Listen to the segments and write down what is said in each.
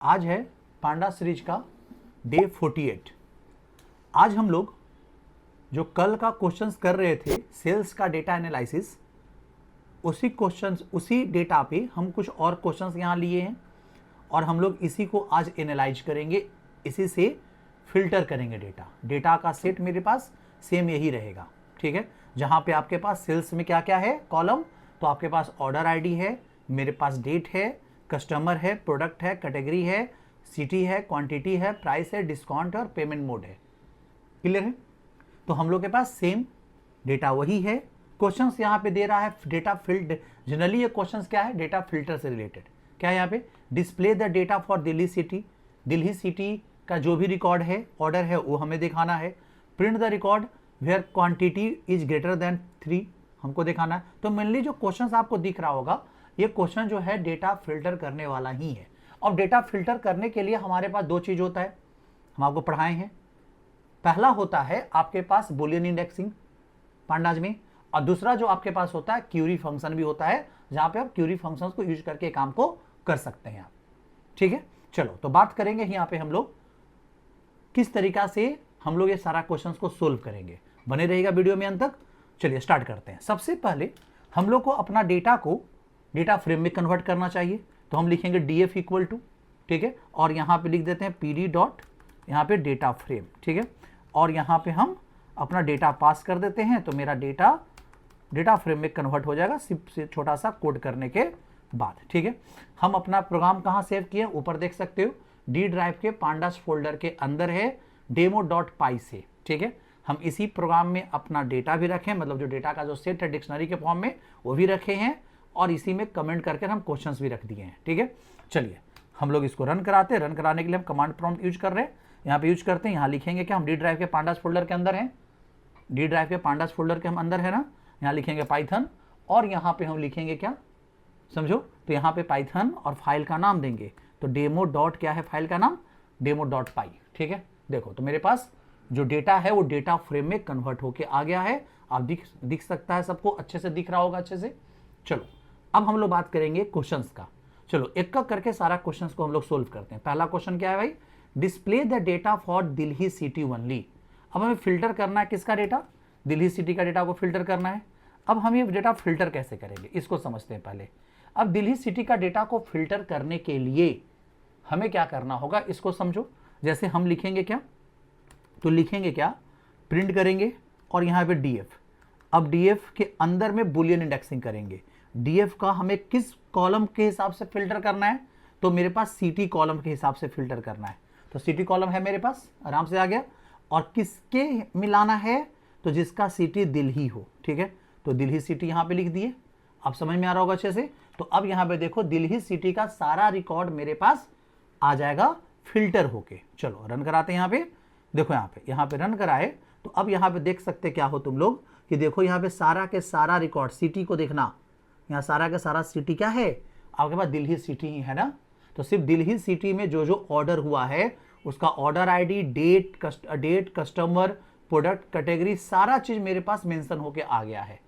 आज है पांडा सीरीज का डे 48। आज हम लोग जो कल का क्वेश्चंस कर रहे थे सेल्स का डेटा एनालिसिस, उसी क्वेश्चंस उसी डेटा पे हम कुछ और क्वेश्चंस यहाँ लिए हैं और हम लोग इसी को आज एनालाइज करेंगे, इसी से फिल्टर करेंगे डेटा का सेट मेरे पास सेम यही रहेगा। ठीक है, जहाँ पे आपके पास सेल्स में क्या क्या है कॉलम, तो आपके पास ऑर्डर आईडी है, मेरे पास डेट है, कस्टमर है, प्रोडक्ट है, कैटेगरी है, सिटी है, क्वांटिटी है, प्राइस है, डिस्काउंट और पेमेंट मोड है। क्लियर है? तो हम लोग के पास सेम डेटा वही है। क्वेश्चंस यहाँ पे दे रहा है डेटा फिल्ड। जनरली ये क्वेश्चंस क्या है, डेटा फिल्टर से रिलेटेड। क्या है यहाँ पे, display the data for Delhi city. Delhi city का जो भी रिकॉर्ड है, ऑर्डर है, वो हमें दिखाना है। Print the record where quantity is greater than 3 हमको दिखाना है। तो मेनली जो क्वेश्चंस आपको दिख रहा होगा, ये क्वेश्चन जो है डेटा फिल्टर करने वाला ही है। और डेटा फिल्टर करने के लिए हमारे पास दो चीज होता है, हम आपको पढ़ाए हैं। पहला होता है आपके पास बुलियन इंडेक्सिंग पांडाज में, और दूसरा जो आपके पास होता है क्यूरी फंक्शन भी होता है, जहां पे आप क्यूरी फंक्शंस को यूज करके काम को कर सकते हैं आप। ठीक है, चलो तो बात करेंगे यहाँ पे हम लोग किस तरीका से हम लोग ये सारा क्वेश्चंस को सोल्व करेंगे। बने रहेगा वीडियो में अंत तक। चलिए स्टार्ट करते हैं। सबसे पहले हम लोग को अपना डेटा को डेटा फ्रेम में कन्वर्ट करना चाहिए, तो हम लिखेंगे डीएफ इक्वल टू, ठीक है, और यहाँ पे लिख देते हैं पीडी डॉट यहाँ पे डेटा फ्रेम। ठीक है, और यहाँ पे हम अपना डेटा पास कर देते हैं, तो मेरा डेटा फ्रेम में कन्वर्ट हो जाएगा सिर्फ से छोटा सा कोड करने के बाद। ठीक है, हम अपना प्रोग्राम कहाँ सेव किए, ऊपर देख सकते हो, डी ड्राइव के पांडास फोल्डर के अंदर है demo.py से। ठीक है, हम इसी प्रोग्राम में अपना डेटा भी रखें, मतलब जो डेटा का जो सेट है डिक्शनरी के फॉर्म में वो भी रखे हैं, और इसी में कमेंट करके हम क्वेश्चंस भी रख दिए हैं। ठीक है, चलिए हम लोग इसको रन कराते हैं। रन कराने के लिए हम कमांड प्रॉम्प्ट यूज कर रहे हैं, यहाँ पे यूज करते हैं। यहाँ लिखेंगे कि हम डी ड्राइव के पांडास फोल्डर के अंदर हैं, डी ड्राइव के पांडास फोल्डर के हम अंदर है ना, यहाँ लिखेंगे पाइथन, और यहाँ पे हम लिखेंगे क्या समझो, तो यहाँ पे पाइथन और फाइल का नाम देंगे, तो डेमो डॉट क्या है फाइल का नाम, demo.py। ठीक है, देखो तो मेरे पास जो डेटा है वो डेटा फ्रेम में कन्वर्ट होके आ गया है। आप दिख सकता है, सबको अच्छे से दिख रहा होगा अच्छे से। चलो अब हम लोग बात करेंगे क्वेश्चंस का। चलो एक एक करके सारा क्वेश्चंस को हम लोग सोल्व करते हैं। पहला क्वेश्चन क्या है भाई, display the data for Delhi city only. अब हमें फिल्टर करना है किसका डेटा, दिल्ली सिटी का डेटा को फिल्टर करना है। अब हम ये डेटा फिल्टर कैसे करेंगे इसको समझते हैं पहले। अब दिल्ली सिटी का डेटा को फिल्टर करने के लिए हमें क्या करना होगा इसको समझो। जैसे हम लिखेंगे क्या, तो लिखेंगे क्या, प्रिंट करेंगे और यहाँ पे डीएफ। अब डीएफ के अंदर में बुलियन इंडेक्सिंग करेंगे। डीएफ का हमें किस कॉलम के हिसाब से फिल्टर करना है, तो मेरे पास सिटी कॉलम के हिसाब से फिल्टर करना है। तो सिटी कॉलम है मेरे पास, आराम से आ गया। और किसके मिलाना है, तो जिसका सिटी दिल्ली हो। ठीक है, तो दिल्ली सिटी यहाँ पे लिख दिए, आप समझ में आ रहा होगा अच्छे से। तो अब यहाँ पे देखो दिल्ली सिटी का सारा रिकॉर्ड मेरे पास आ जाएगा फिल्टर होके। चलो रन कराते हैं। यहाँ पे देखो, यहाँ पे रन कराए, तो अब यहाँ पे देख सकते क्या हो तुम लोग कि देखो यहाँ पे सारा के सारा रिकॉर्ड, सिटी को देखना, यहाँ सारा का सारा सिटी क्या है आपके पास, दिल्ली सिटी ही है ना। तो सिर्फ दिल्ली सिटी में जो जो ऑर्डर हुआ है उसका order ID, date, customer, product, category, सारा चीज मेरे पास मेंशन होके आ गया है।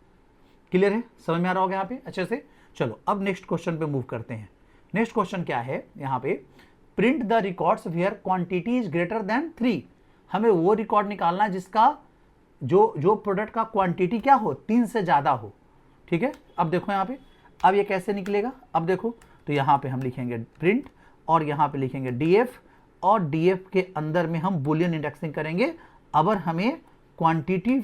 क्लियर है, समझ में आ रहा होगा यहाँ पे अच्छे से। चलो अब नेक्स्ट क्वेश्चन पे मूव करते हैं। नेक्स्ट क्वेश्चन क्या है, यहाँ पे print the records where quantity is greater than 3। हमें वो रिकॉर्ड निकालना है जिसका जो प्रोडक्ट का क्वांटिटी क्या हो, 3 से ज्यादा हो। ठीक है, अब देखो यहाँ पे, अब ये कैसे निकलेगा, अब देखो तो यहाँ पे हम लिखेंगे प्रिंट और यहाँ पे लिखेंगे डीएफ, और डीएफ के अंदर में हम बुलियन इंडेक्सिंग करेंगे। अगर हमें क्वांटिटी,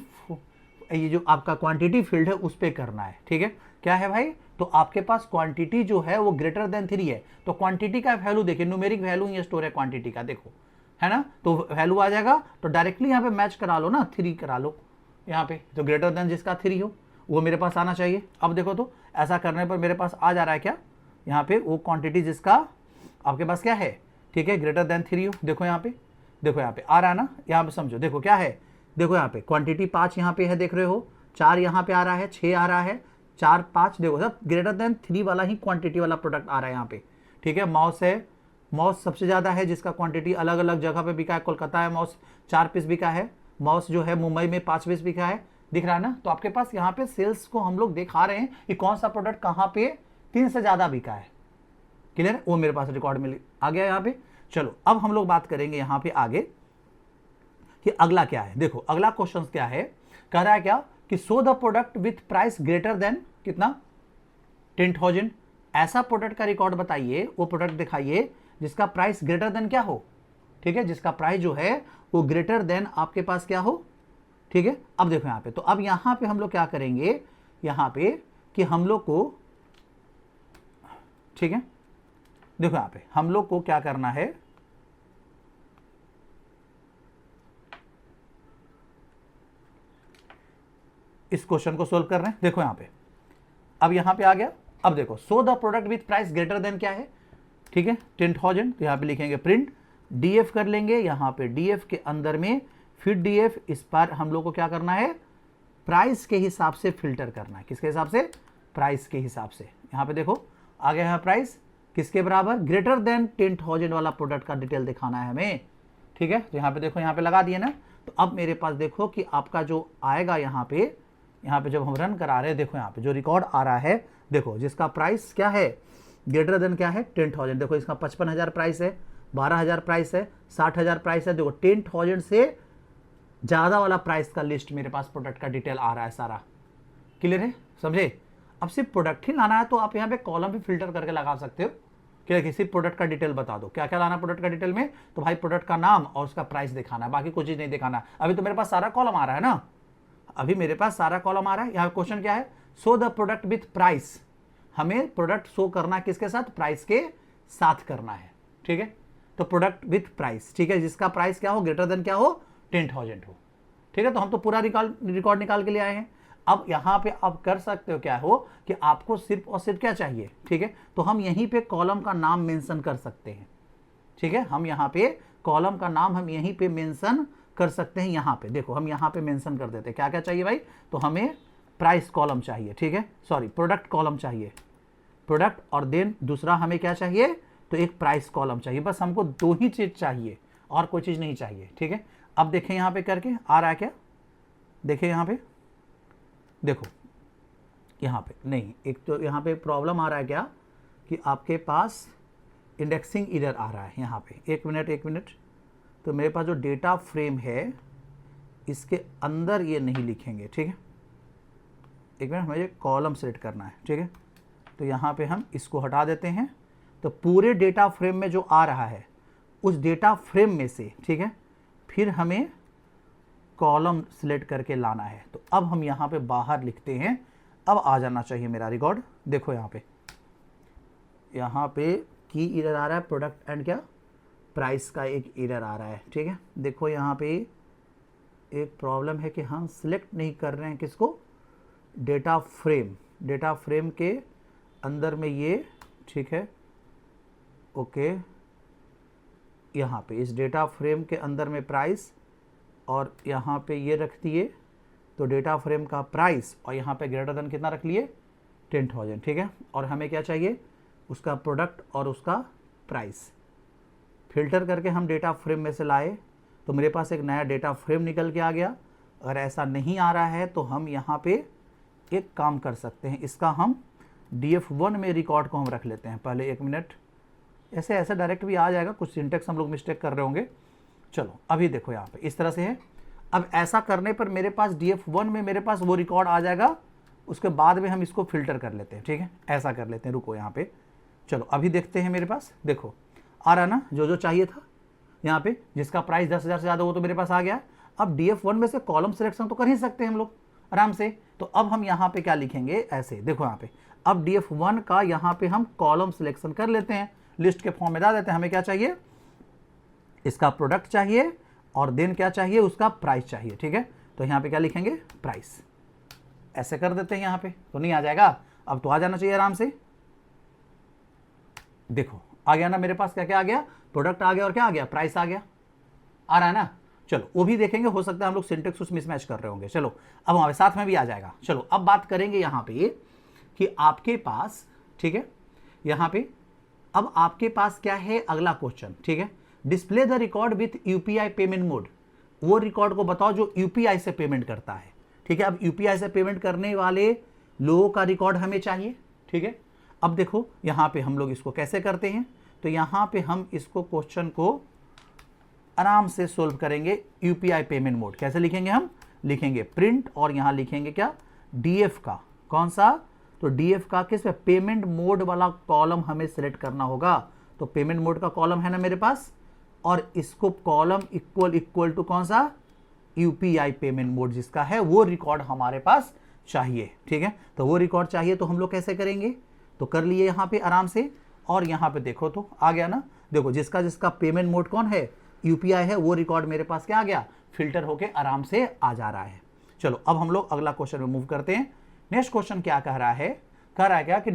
ये जो आपका क्वांटिटी फील्ड है उस पर करना है। ठीक है, क्या है भाई, तो आपके पास क्वांटिटी जो है वो ग्रेटर देन 3 है, तो क्वांटिटी का वैल्यू देखिए, न्यूमेरिक वैल्यू ये स्टोर है क्वांटिटी का, देखो है ना, तो वैल्यू आ जाएगा। तो डायरेक्टली यहाँ पे मैच करा लो ना, 3 करा लो यहाँ पे, तो ग्रेटर देन जिसका 3 हो वो मेरे पास आना चाहिए। अब देखो तो ऐसा करने पर मेरे पास आ जा रहा है क्या, यहाँ पे वो क्वांटिटी जिसका आपके पास क्या है, ठीक है, ग्रेटर देन 3 हो। देखो यहाँ पे, देखो यहाँ पे आ रहा है ना, यहाँ पे समझो, देखो क्या है, देखो यहाँ पे क्वांटिटी 5 यहाँ पे है, देख रहे हो, 4 यहाँ पे आ रहा है, 6 आ रहा है, 4, 5, देखो सब ग्रेटर देन 3 वाला ही क्वांटिटी वाला प्रोडक्ट आ रहा है यहाँ पे। ठीक है, माउस है, माउस सबसे ज़्यादा है जिसका क्वांटिटी अलग अलग जगह पे बिका है। कोलकाता है माउस 4 पीस बिका है, माउस जो है मुंबई में 5 पीस बिका है, दिख रहा है ना। तो आपके पास यहाँ पे सेल्स को हम लोग दिखा रहे हैं कि कौन सा प्रोडक्ट कहाँ पे 3 से ज़्यादा बिका है। क्लियर है, वो मेरे पास रिकॉर्ड मिल आ गया यहाँ पे। चलो अब हम लोग बात करेंगे यहाँ पे आगे कि अगला क्या है। देखो अगला क्वेश्चन क्या है, कह रहा है क्या कि show the product with price greater than कितना 10,000। ऐसा प्रोडक्ट का रिकॉर्ड बताइए, वो प्रोडक्ट दिखाइए जिसका प्राइस ग्रेटर देन क्या हो, ठीक है, जिसका प्राइस जो है वो ग्रेटर देन आपके पास क्या हो, ठीक है। अब देखो यहाँ पे, तो अब यहाँ पे हम लोग क्या करेंगे यहाँ पे कि हम लोग को, ठीक है, देखो यहाँ पे हम लोग को क्या करना है, इस क्वेश्चन को सोल्व कर रहे हैं। देखो यहाँ पे, अब यहाँ पे आ गया। अब देखो so the product with price greater than क्या है, ठीक है 10,000, तो यहाँ पे लिखेंगे प्रिंट डीएफ कर लेंगे, यहाँ पे डीएफ के अंदर में फिर डीएफ, इस पर हम लोग को क्या करना है, प्राइस के हिसाब से फिल्टर करना है। किसके हिसाब से, प्राइस के हिसाब से। यहाँ पे देखो आ गया है प्राइस किसके बराबर, ग्रेटर देन 10,000 वाला प्रोडक्ट का डिटेल दिखाना है हमें, ठीक है। तो यहाँ पे देखो, यहाँ पे लगा दिए ना, तो अब मेरे पास देखो कि आपका जो आएगा यहाँ पे जब हम रन करा रहे हैं, देखो यहाँ पे जो रिकॉर्ड आ रहा है, देखो जिसका प्राइस क्या है ग्रेटर देन क्या है 10,000। देखो इसका 55,000 प्राइस है, 12,000 प्राइस है, 60,000 प्राइस है। देखो 10,000 से ज़्यादा वाला प्राइस का लिस्ट मेरे पास प्रोडक्ट का डिटेल आ रहा है सारा। क्लियर है, समझे। अब सिर्फ प्रोडक्ट ही लाना है तो आप यहाँ पे कॉलम भी फिल्टर करके लगा सकते हो कि किसी प्रोडक्ट का डिटेल बता दो, क्या क्या लाना प्रोडक्ट का डिटेल में, तो भाई प्रोडक्ट का नाम और उसका प्राइस दिखाना है, बाकी कोई चीज़ नहीं दिखाना। अभी तो मेरे पास सारा कॉलम आ रहा है ना, अभी मेरे पास सारा कॉलम आ रहा है। यहाँ क्वेश्चन क्या है, show the product with price, हमें प्रोडक्ट शो करना है किसके साथ, प्राइस के साथ करना है, ठीक है। तो प्रोडक्ट विथ प्राइस, ठीक है, जिसका प्राइस क्या हो ग्रेटर देन क्या हो 10,000 हो, ठीक है। तो हम तो पूरा रिकॉर्ड निकाल के ले आए हैं। अब यहाँ पे आप कर सकते हो क्या हो कि आपको सिर्फ और सिर्फ क्या चाहिए, ठीक है, तो हम यहीं पे कॉलम का नाम मेंशन कर सकते हैं, ठीक है। हम यहाँ पे कॉलम का नाम हम यहीं पे मेंशन कर सकते हैं। यहाँ पे देखो हम यहाँ पे मेंशन कर देते हैं क्या क्या चाहिए भाई, तो हमें प्राइस कॉलम चाहिए, ठीक है, सॉरी प्रोडक्ट कॉलम चाहिए, प्रोडक्ट, और देन दूसरा हमें क्या चाहिए, तो एक प्राइस कॉलम चाहिए। बस हमको दो ही चीज चाहिए और कोई चीज नहीं चाहिए, ठीक है। अब देखें यहाँ पे करके आ रहा है क्या, देखिए यहाँ पे, देखो यहाँ पे नहीं, एक तो यहाँ पे प्रॉब्लम आ रहा है क्या कि आपके पास इंडेक्सिंग एरर आ रहा है यहाँ पे। एक मिनट, तो मेरे पास जो डेटा फ्रेम है इसके अंदर ये नहीं लिखेंगे, ठीक है। एक मिनट, मुझे कॉलम सेलेक्ट करना है, ठीक है। तो यहाँ पे हम इसको हटा देते हैं, तो पूरे डेटा फ्रेम में जो आ रहा है उस डेटा फ्रेम में से, ठीक है, फिर हमें कॉलम सिलेक्ट करके लाना है। तो अब हम यहाँ पे बाहर लिखते हैं, अब आ जाना चाहिए मेरा रिकॉर्ड। देखो यहाँ पे की एरर आ रहा है, प्रोडक्ट एंड क्या प्राइस का एक एरर आ रहा है, ठीक है। देखो यहाँ पे एक प्रॉब्लम है कि हम सिलेक्ट नहीं कर रहे हैं किसको, डेटा फ्रेम के अंदर में ये, ठीक है, ओके। यहाँ पे इस डेटा फ्रेम के अंदर में प्राइस और यहाँ पे ये रख दिए, तो डेटा फ्रेम का प्राइस और यहाँ पे ग्रेटर देन कितना रख लिए 10,000, ठीक है। और हमें क्या चाहिए, उसका प्रोडक्ट और उसका प्राइस। फिल्टर करके हम डेटा फ्रेम में से लाए तो मेरे पास एक नया डेटा फ्रेम निकल के आ गया। अगर ऐसा नहीं आ रहा है तो हम यहाँ पे एक काम कर सकते हैं, इसका हम DF1 में रिकॉर्ड को हम रख लेते हैं पहले। एक मिनट, ऐसे डायरेक्ट भी आ जाएगा, कुछ सिंटेक्स हम लोग मिस्टेक कर रहे होंगे। चलो अभी देखो यहाँ पे इस तरह से है। अब ऐसा करने पर मेरे पास DF1 में मेरे पास वो रिकॉर्ड आ जाएगा, उसके बाद में हम इसको फिल्टर कर लेते हैं, ठीक है, ऐसा कर लेते हैं। रुको यहाँ पे, चलो अभी देखते हैं, मेरे पास देखो आ रहा ना जो चाहिए था यहाँ पे, जिसका प्राइस 10,000 से ज़्यादा वो तो मेरे पास आ गया। अब DF1 में से कॉलम सिलेक्शन तो कर ही सकते हैं हम लोग आराम से। तो अब हम यहाँ पे क्या लिखेंगे, ऐसे देखो यहाँ पे, अब DF1 का यहाँ पे हम कॉलम सिलेक्शन कर लेते हैं, लिस्ट के फॉर्म में डाल देते हैं। हमें क्या चाहिए, इसका प्रोडक्ट चाहिए और देन क्या चाहिए, उसका प्राइस चाहिए, ठीक है। तो यहाँ पे क्या लिखेंगे, प्राइस, ऐसे कर देते हैं। यहाँ पे तो नहीं आ जाएगा, अब तो आ जाना चाहिए आराम से। देखो आ गया ना मेरे पास, क्या क्या आ गया, प्रोडक्ट आ गया और क्या आ गया, प्राइस आ गया, आ रहा है ना। चलो वो भी देखेंगे, हो सकता है हम लोग सिंटेक्स कुछ मिसमैच कर रहे होंगे। चलो अब हमारे साथ में भी आ जाएगा। चलो अब बात करेंगे यहाँ पे कि आपके पास, ठीक है, यहाँ पे अब आपके पास क्या है, अगला क्वेश्चन, ठीक है, display the record with UPI payment mode. वो रिकॉर्ड को बताओ जो यूपीआई से पेमेंट करता है, ठीक है। अब यूपीआई से पेमेंट करने वाले लोगों का रिकॉर्ड हमें चाहिए, ठीक है। अब देखो यहाँ पे हम लोग इसको कैसे करते हैं, तो यहाँ पे हम इसको क्वेश्चन को आराम से सोल्व करेंगे यूपीआई पेमेंट मोड। कैसे लिखेंगे हम, लिखेंगे प्रिंट और यहाँ लिखेंगे क्या, डीएफ का, कौन सा, तो डीएफ का किस पे, पेमेंट मोड वाला कॉलम हमें सिलेक्ट करना होगा। तो पेमेंट मोड का कॉलम है ना मेरे पास, और इसको कॉलम इक्वल टू कौन सा, यूपीआई पेमेंट मोड जिसका है वो रिकॉर्ड हमारे पास चाहिए। ठीक है, तो वो रिकॉर्ड चाहिए तो हम लोग कैसे करेंगे, तो कर लिए यहाँ पे आराम से, और यहाँ पे देखो तो आ गया ना, देखो जिसका जिसका पेमेंट मोड कौन है, यूपीआई है, वो रिकॉर्ड मेरे पास क्या आ गया, फिल्टर होके आराम से आ जा रहा है। चलो अब हम लोग अगला क्वेश्चन में मूव करते हैं। नेक्स्ट क्वेश्चन क्या कह रहा है, कह रहा है क्या कि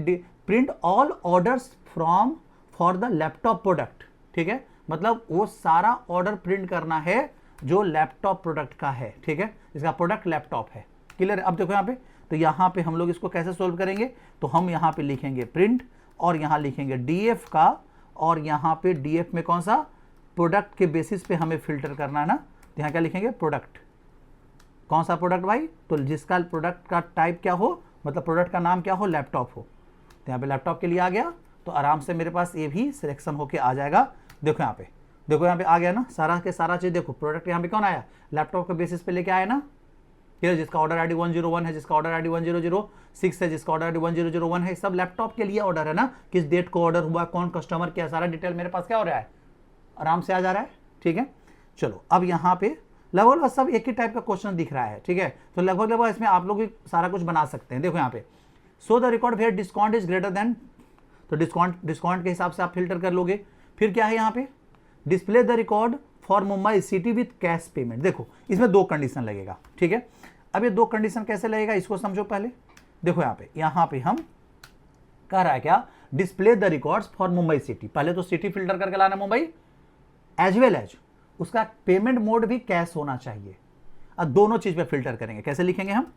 print all orders from for the laptop product. ठीक है, मतलब वो सारा ऑर्डर प्रिंट करना है जो लैपटॉप प्रोडक्ट का है। ठीक है, इसका प्रोडक्ट लैपटॉप है। क्लियर है। अब देखो यहाँ पे, तो यहाँ पे हम लोग इसको कैसे सोल्व करेंगे, तो हम यहाँ पे लिखेंगे प्रिंट और यहाँ लिखेंगे डीएफ का, और यहाँ पे डीएफ में कौन सा, प्रोडक्ट के बेसिस पे हमें फिल्टर करना है ना, तो यहाँ क्या लिखेंगे, प्रोडक्ट, कौन सा प्रोडक्ट भाई, तो जिसका प्रोडक्ट का टाइप क्या हो, मतलब प्रोडक्ट का नाम क्या हो, लैपटॉप हो। तो यहाँ पे लैपटॉप के लिए आ गया, तो आराम से मेरे पास ये भी सिलेक्शन होके आ जाएगा। देखो यहाँ पे, देखो यहाँ पे आ गया ना सारा के सारा चीज। देखो प्रोडक्ट यहाँ पे कौन आया, लैपटॉप के बेसिस पे लेके आया ना, जिसका ऑर्डर आईडी 101 है, जिसका ऑर्डर आईडी 1006 है, जिसका ऑर्डर आईडी 1001 है, सब लैपटॉप के लिए ऑर्डर है ना, किस डेट को ऑर्डर हुआ, कौन कस्टमर, क्या, सारा डिटेल मेरे पास क्या हो रहा है, आराम से आ जा रहा है। ठीक है, चलो अब यहाँ पे लगभग सब एक ही टाइप का क्वेश्चन दिख रहा है। ठीक है, तो लगभग इसमें आप लोग भी सारा कुछ बना सकते हैं। देखो यहाँ पे, so the record where discount is greater than, तो डिस्काउंट के हिसाब से आप फिल्टर कर लोगे। फिर क्या है यहाँ पे, display the record for Mumbai city with cash payment. देखो इसमें दो कंडीशन लगेगा। ठीक है, अब ये दो कंडीशन कैसे लगेगा इसको समझो पहले। देखो यहाँ पे हम कह रहा है क्या, display the records for Mumbai city, पहले तो सिटी फिल्टर करके लाना मुंबई, एज वेल एज उसका पेमेंट मोड भी कैश होना चाहिए। अब दोनों चीज पे फिल्टर करेंगे। कैसे लिखेंगे हम,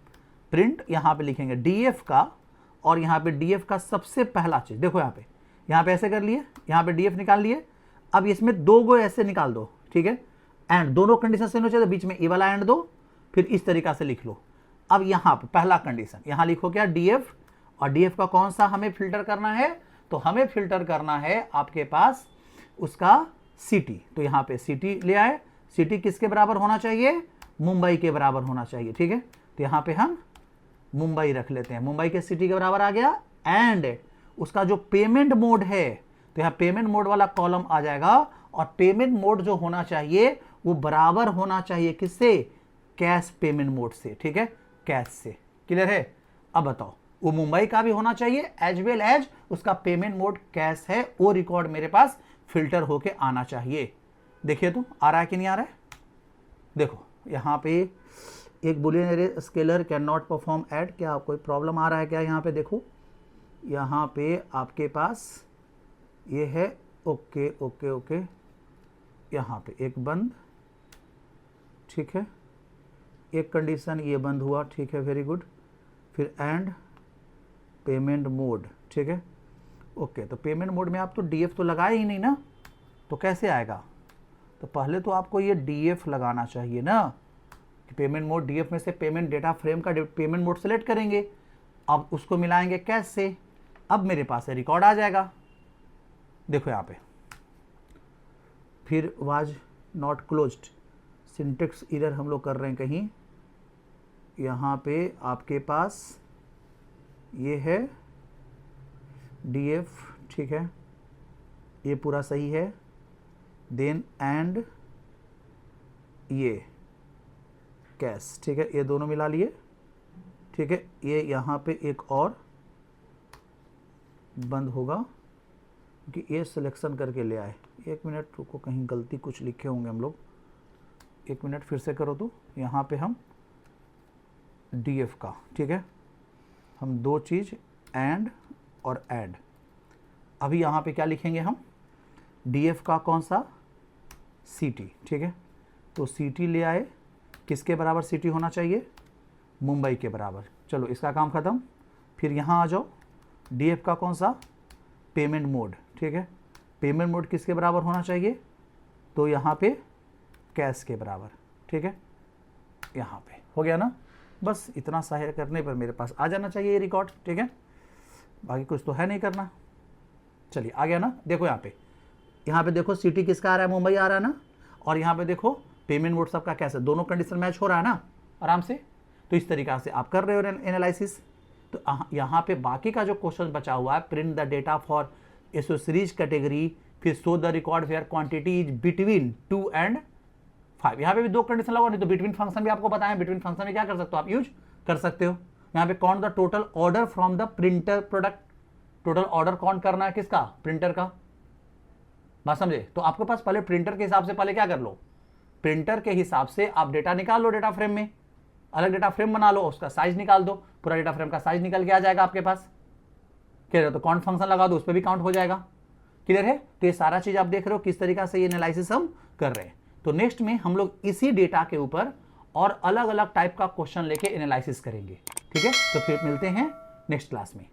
प्रिंट, यहाँ पे लिखेंगे डीएफ का, और यहाँ पे डीएफ का सबसे पहला चीज, देखो यहाँ पे ऐसे कर लिए, यहाँ पे डीएफ निकाल लिए। अब इसमें दो गो ऐसे निकाल दो। ठीक है, एंड दोनों कंडीशन से चाहिए, बीच में ए वाला एंड दो, फिर इस तरीका से लिख लो। अब यहाँ पे पहला कंडीशन, यहाँ लिखो क्या, डीएफ, और डीएफ का कौन सा हमें फिल्टर करना है, तो हमें फिल्टर करना है आपके पास उसका सिटी। तो यहाँ पे सिटी ले आए, सिटी किसके बराबर होना चाहिए, मुंबई के बराबर होना चाहिए। ठीक है, तो यहाँ पे हम मुंबई रख लेते हैं, मुंबई के सिटी के बराबर आ गया। एंड उसका जो पेमेंट मोड है, तो यहाँ पेमेंट मोड वाला कॉलम आ जाएगा, और पेमेंट मोड जो होना चाहिए वो बराबर होना चाहिए किससे, कैश पेमेंट मोड से। ठीक है, कैश से। क्लियर है। अब बताओ, वो मुंबई का भी होना चाहिए, एज वेल एज उसका पेमेंट मोड कैश है, वो रिकॉर्ड मेरे पास फिल्टर होके आना चाहिए। देखिए तो आ रहा है कि नहीं आ रहा है। देखो यहाँ पे एक Boolean array scalar can not perform add, क्या कोई प्रॉब्लम आ रहा है क्या, यहाँ पे देखो, यहाँ पे आपके पास ये है, ओके ओके ओके, यहाँ पे एक बंद, ठीक है, एक कंडीशन ये बंद हुआ, ठीक है, वेरी गुड। फिर एंड पेमेंट मोड, ठीक है, ओके। तो पेमेंट मोड में आप तो डीएफ तो लगाए ही नहीं ना, तो कैसे आएगा, तो पहले तो आपको ये डीएफ लगाना चाहिए ना, कि पेमेंट मोड, डीएफ में से पेमेंट डेटा फ्रेम का पेमेंट मोड सेलेक्ट करेंगे, अब उसको मिलाएंगे कैश से, अब मेरे पास रिकॉर्ड आ जाएगा। देखो यहाँ पे, फिर was not closed, syntax error हम लोग कर रहे हैं कहीं, यहाँ पे आपके पास ये है डीएफ, ठीक है, ये पूरा सही है, देन एंड ये कैश, ठीक है, ये दोनों मिला लिए, ठीक है। ये यहाँ पे एक और बंद होगा क्योंकि ये सिलेक्शन करके ले आए। एक मिनट रुको, कहीं गलती कुछ लिखे होंगे हम लोग, एक मिनट फिर से करो। तो यहाँ पे हम डीएफ का, ठीक है, हम दो चीज़ एंड और ऐड, अभी यहाँ पे क्या लिखेंगे हम, डीएफ का कौन सा, सिटी, ठीक है, तो सिटी ले आए, किसके बराबर सिटी होना चाहिए, मुंबई के बराबर। चलो इसका काम ख़त्म। फिर यहाँ आ जाओ, डीएफ का कौन सा, पेमेंट मोड, ठीक है, पेमेंट मोड किसके बराबर होना चाहिए, तो यहाँ पे कैश के बराबर, ठीक है, यहाँ पे हो गया ना। बस इतना सहायता करने पर मेरे पास आ जाना चाहिए ये रिकॉर्ड, ठीक है। बाकी कुछ तो है नहीं करना। चलिए आ गया ना, देखो यहाँ पे देखो सिटी किसका आ रहा है, मुंबई आ रहा है ना, और यहाँ पे देखो पेमेंट मोड सबका कैसे, दोनों कंडीशन मैच हो रहा है ना आराम से। तो इस तरीका से आप कर रहे हो एनालिसिस। तो यहाँ पे बाकी का जो क्वेश्चन बचा हुआ है, print the data for accessories category, फिर show the record where quantity is between 2 and 5। यहाँ पे भी 2 कंडीशन लगाओ, नहीं तो बिटवीन फंक्शन भी आपको बताएं, बिटवीन फंक्शन में क्या कर सकते हो आप, यूज कर सकते हो। यहाँ पे count the total order from the printer product, total order count करना है किसका, प्रिंटर का, बात समझे। तो आपके पास पहले प्रिंटर के हिसाब से पहले क्या कर लो, प्रिंटर के हिसाब से आप डेटा निकाल लो, डेटा फ्रेम में अलग डेटा फ्रेम बना लो, उसका साइज निकाल दो, पूरा डेटा फ्रेम का साइज निकल के आ जाएगा आपके पास। क्लियर है, तो काउंट फंक्शन लगा दो, उस पर भी काउंट हो जाएगा। क्लियर है, तो ये सारा चीज आप देख रहे हो किस तरीका से ये एनालिसिस हम कर रहे हैं। तो नेक्स्ट में हम लोग इसी डेटा के ऊपर और अलग अलग टाइप का क्वेश्चन लेके एनालिसिस करेंगे। ठीक है, तो फिर मिलते हैं नेक्स्ट क्लास में।